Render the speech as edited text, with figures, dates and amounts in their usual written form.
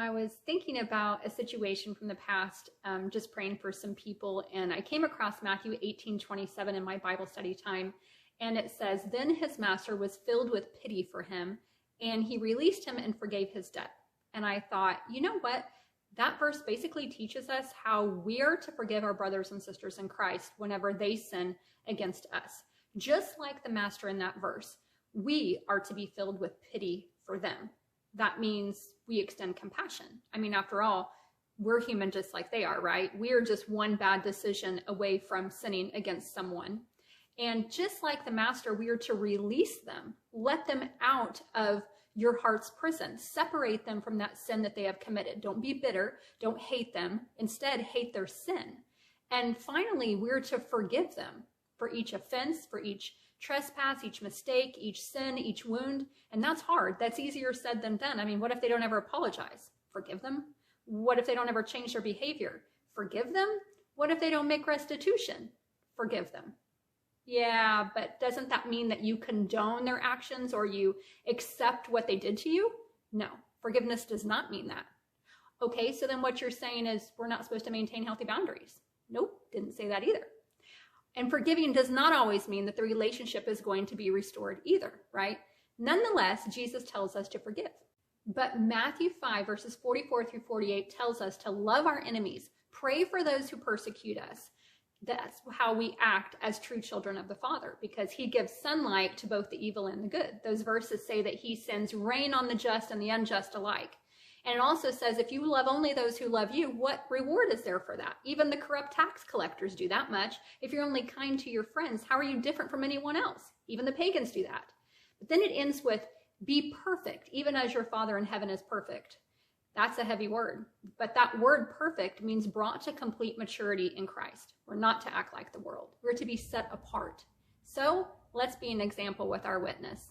I was thinking about a situation from the past, just praying for some people, and I came across Matthew 18:27 in my Bible study time, and it says, "Then his master was filled with pity for him, and he released him and forgave his debt." And I thought, you know what? That verse basically teaches us how we're to forgive our brothers and sisters in Christ whenever they sin against us. Just like the master in that verse, we are to be filled with pity for them. That means we extend compassion. I mean, after all, we're human just like they are, right? We are just one bad decision away from sinning against someone. And just like the master, we are to release them, let them out of your heart's prison, separate them from that sin that they have committed. Don't be bitter, don't hate them, instead hate their sin. And finally, we're to forgive them for each offense, for each trespass, each mistake, each sin, each wound. And that's hard. That's easier said than done. I mean, what if they don't ever apologize? Forgive them. What if they don't ever change their behavior? Forgive them. What if they don't make restitution? Forgive them. Yeah, but doesn't that mean that you condone their actions or you accept what they did to you? No, forgiveness does not mean that. Okay, so then what you're saying is we're not supposed to maintain healthy boundaries. Nope, didn't say that either. And forgiving does not always mean that the relationship is going to be restored either, right? Nonetheless, Jesus tells us to forgive. But Matthew 5 verses 44 through 48 tells us to love our enemies, pray for those who persecute us. That's how we act as true children of the Father, because he gives sunlight to both the evil and the good. Those verses say that he sends rain on the just and the unjust alike. And it also says, if you love only those who love you, what reward is there for that? Even the corrupt tax collectors do that much. If you're only kind to your friends, how are you different from anyone else? Even the pagans do that. But then it ends with, be perfect, even as your Father in heaven is perfect. That's a heavy word, but that word perfect means brought to complete maturity in Christ. We're not to act like the world. We're to be set apart. So let's be an example with our witness.